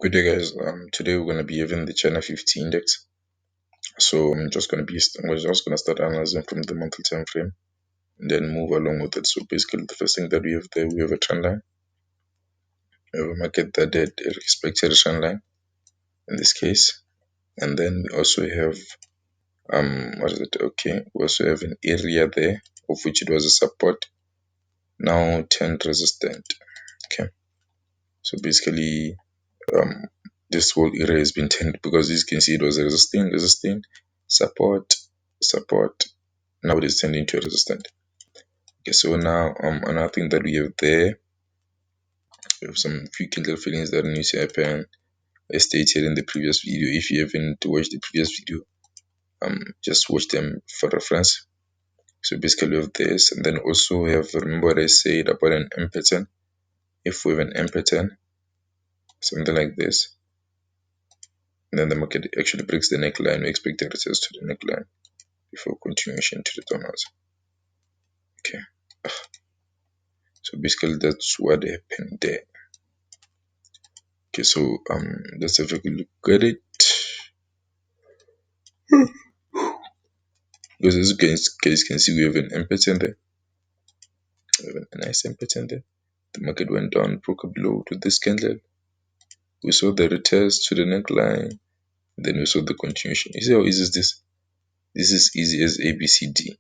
Good day, guys. Today we're gonna be having the China50 index. So we're just gonna start analyzing from the monthly time frame and then move along with it. So basically, the first thing that we have there, we have a trend line. We have a market that did respect a trend line in this case, and then we also have what is it? Okay, we also have an area there of which it was a support, now turned resistant. Okay, so basically um this whole area has been turned because as you can see it was resisting, support, support. Now it is turned into a resistant. Okay, so now another thing that we have there, we have some few killer feelings that need to happen. As stated in the previous video. If you haven't watched the previous video, just watch them for reference. So basically we have this, and then also we have, remember what I said about an M pattern. If we have an M pattern, something like this, and then the market actually breaks the neckline, we expect a retest to the neckline before continuation to the downwards. Okay, so basically that's what happened there. Okay, so let's have a good look at it. Because as you can see, we have an M pattern there. We have a nice M pattern there. The market went down, broke a below to this candle. We saw the retest to the neckline. Then we saw the continuation. You see how easy is this? This is easy as A B C D.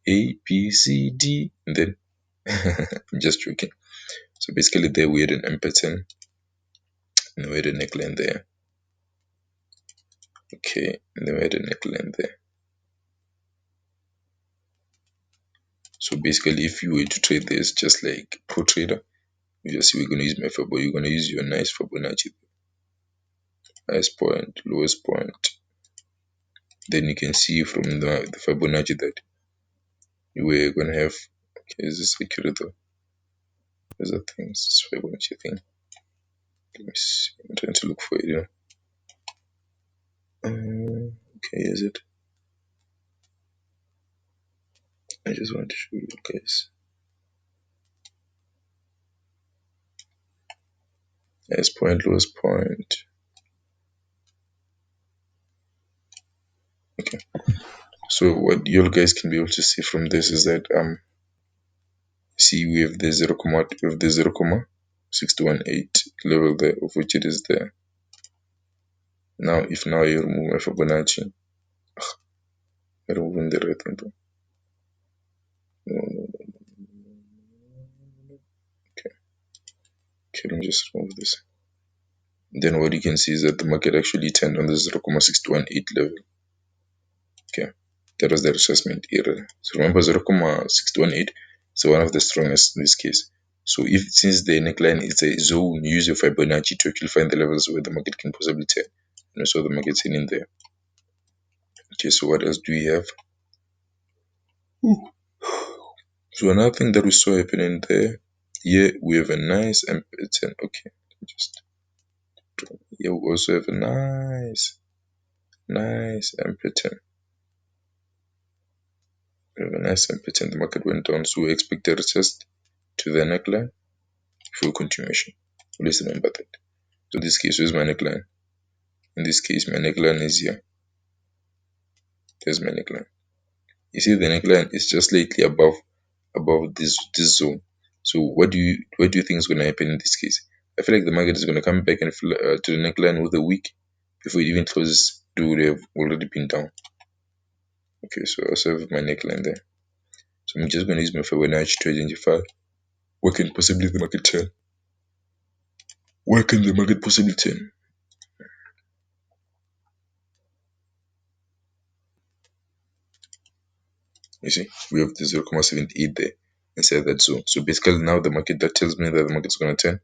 A B C D, and then just joking. So basically, there we had an M pattern, and we had a neckline there. Okay, and then we had a neckline there. So basically, if you were to trade this just like pro trader, you just see we're gonna use my Fibonacci. You're gonna use your nice Fibonacci, highest point, lowest point. Then you can see from the Fibonacci that you were gonna have. Okay, is this accurate though? There's a thing, this Fibonacci thing. Let me see. I'm trying to look for it. Okay, is it? I just want to show you guys. Highest point, lowest point. Okay. So what you guys can be able to see from this is that see we have the 0,6218 level there, of which it is there. Now if now you remove my Fibonacci, I'm removing the red one. Okay. Okay, let me just remove this. Then what you can see is that the market actually turned on the 0,6218 level. Okay, that was the retracement area. So remember 0,618 is one of the strongest in this case. So if since the neckline is a zone, use your Fibonacci to actually find the levels where the market can possibly turn. And so the market's in there. Okay, so what else do we have? Ooh. So another thing that we saw happening there, here we have a nice M pattern. Okay, just here we also have a nice M pattern. We have a nice M pattern. The market went down, so we expect a retest to the neckline for continuation. Please remember that. So in this case, where's my neckline? In this case, my neckline is here. There's my neckline. You see, the neckline is just slightly above this zone. So what do you think is going to happen in this case? I feel like the market is going to come back and to the neckline with a week before it even closes. It would have already been down. Okay, so I also have my neckline there. So I'm just going to use my Fibonacci to identify where can possibly the market turn. Where can the market possibly turn? You see, we have the 0,78 there inside that zone. So basically now the market, that tells me that the market's going to turn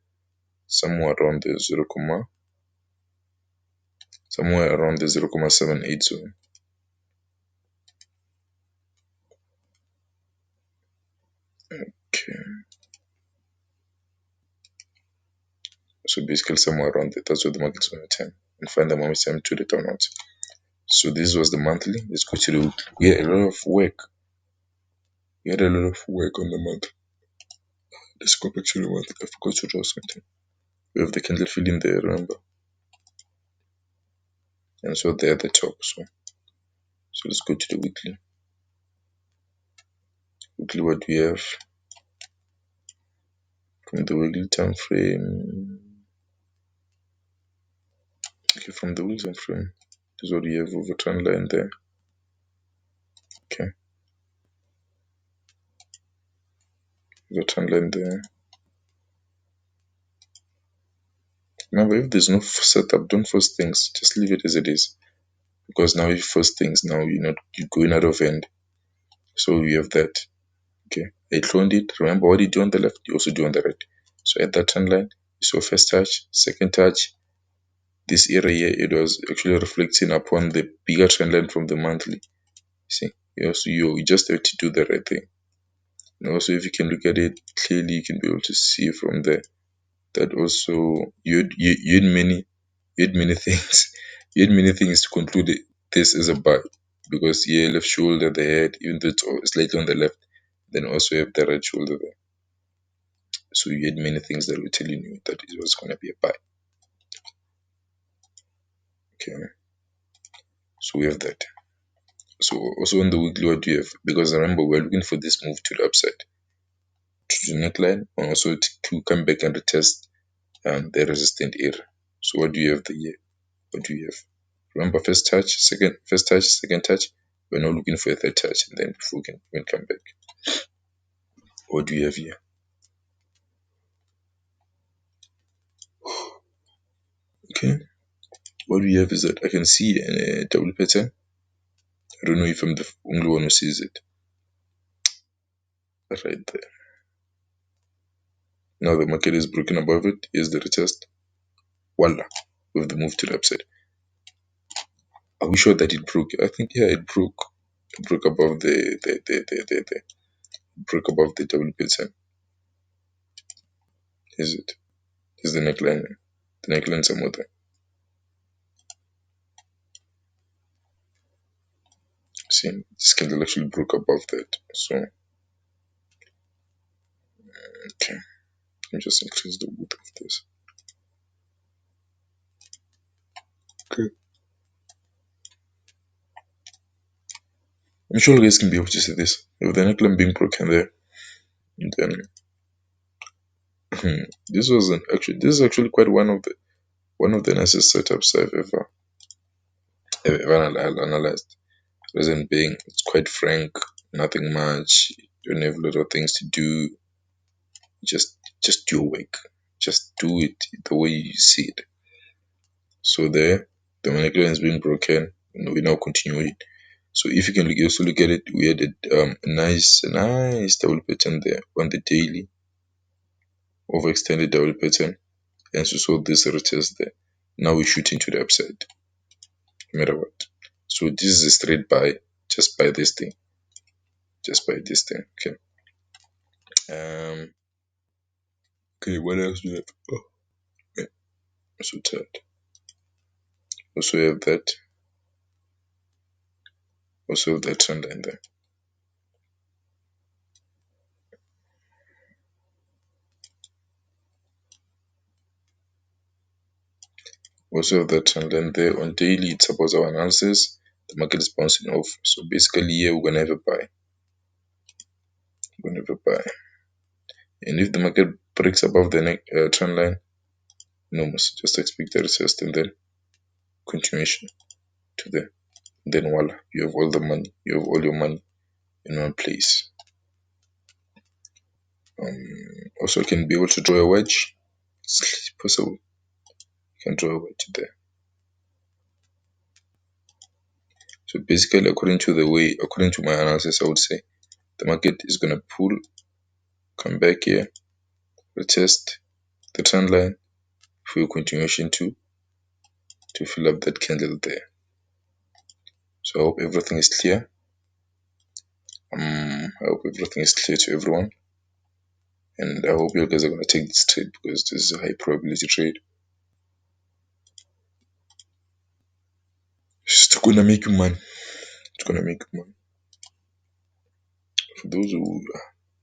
somewhere around the 0,78 zone. Okay. So basically somewhere around there, that's where the market's going to turn and find the momentum to the downwards. So this was the monthly. Let's go to the weekly. We had a lot of work. We had a lot of work on the month. Let's go back to the month. I forgot to draw something. We have the candle fill in there, remember? And so they're at the top. So let's go to the weekly. Weekly, what do we have? From the weekly time frame. Okay, from the weekly time frame. This is what we have over trend line there. Okay. The trend line there. Remember, if there's no setup, don't force things. Just leave it as it is. Because now if you force things, now you're going out of end. So we have that. Okay. I cloned it. Remember what you do on the left, you also do on the right. So at that trend line, you saw first touch, second touch. This area here, it was actually reflecting upon the bigger trend line from the monthly. See, you just have to do the right thing. And also, if you can look at it clearly, you can be able to see from there that also you had many things. You had many things to conclude this is a buy, because yeah, left shoulder, the head, even though it's slightly on the left, then also you have the right shoulder there. So you had many things that were telling you that it was going to be a buy. Okay, so we have that. So also on the weekly, what do you have? Because remember, we're looking for this move to the upside, to the neckline, and also to come back and retest the resistant area. So what do you have here? What do you have? Remember, first touch, second touch. We're not looking for a third touch, and then before we can come back. What do you have here? Okay. What we have is that I can see a double pattern. I don't know if I'm the only one who sees it. Right there. Now the market is broken above it. Here's the retest. Voila. With the move to the upside. Are we sure that it broke? I think yeah, it broke. It broke above the broke above the double pattern. Is it? Is the neckline? The neckline somewhere there. See, this candle actually broke above that. So okay. Let me just increase the width of this. Okay. I'm sure you guys can be able to see this. With the neckline being broken there, and then this is actually quite one of the nicest setups I've ever analyzed. Reason being, it's quite frank, nothing much. You don't have a lot of things to do. Just do your work. Just do it the way you see it. So there, the neckline is being broken. We now continue it. So if you can also look at it, we had a nice double pattern there on the daily, overextended double pattern, and so saw this retest there. Now we shoot into the upside, no matter what. So this is a straight buy. Just buy this thing. Just buy this thing. Okay. Okay. What else do we have? Oh, yeah, I'm so tired. Also have that. Also have that trend line there. Also have that trend line there. On daily, it supports our analysis. The market is bouncing off. So basically, here we're gonna have a buy. We're gonna have a buy. And if the market breaks above the trend line, no more. Just expect a retest and then continuation to there. Then voila, you have all the money. You have all your money in one place. Also, can be able to draw a wedge. It's possible. You can draw a wedge there. So basically, according to my analysis, I would say the market is gonna pull, come back here, retest the trend line for your continuation to fill up that candle there. So I hope everything is clear. I hope everything is clear to everyone. And I hope you guys are gonna take this trade because this is a high probability trade. It's gonna make you money. It's gonna make you money. For those who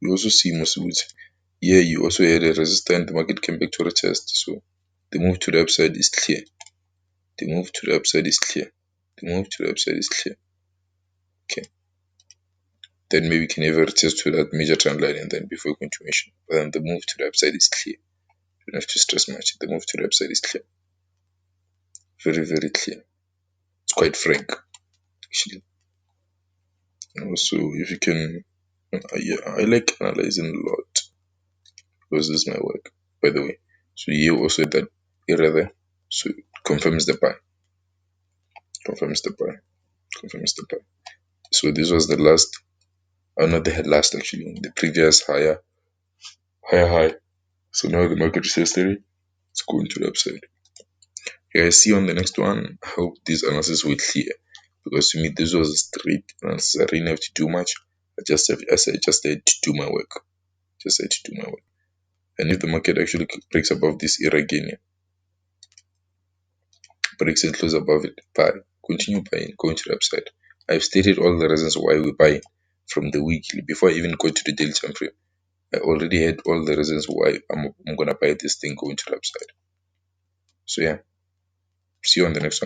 you also see most of it. Yeah, you also had a resistance. The market came back to retest. So The move to the upside is clear. The move to the upside is clear. The move to the upside is clear. Okay. Then maybe we can ever retest to that major trend line and then before continuation. But then the move to the upside is clear. You don't have to stress much. The move to the upside is clear. Very, very clear. It's quite frank, actually. Also, if you can, yeah, I like analyzing a lot because this is my work, by the way. So you also that area there. So it confirms the buy. Confirms the buy. Confirms the buy. So this was the last, not the last actually, the previous higher high. So now the market is yesterday. It's going to the upside. Okay, I see you on the next one. I hope this analysis will clear because to me this was a straight analysis. I didn't have to do much. I just had to do my work. Just had to do my work. And if the market actually breaks above this area again, yeah, breaks and close above it, buy. Continue buying, going to the upside. I've stated all the reasons why we buy from the weekly before I even go to the daily time frame. I already had all the reasons why I'm gonna buy this thing going to the upside. So yeah, see you on the next one.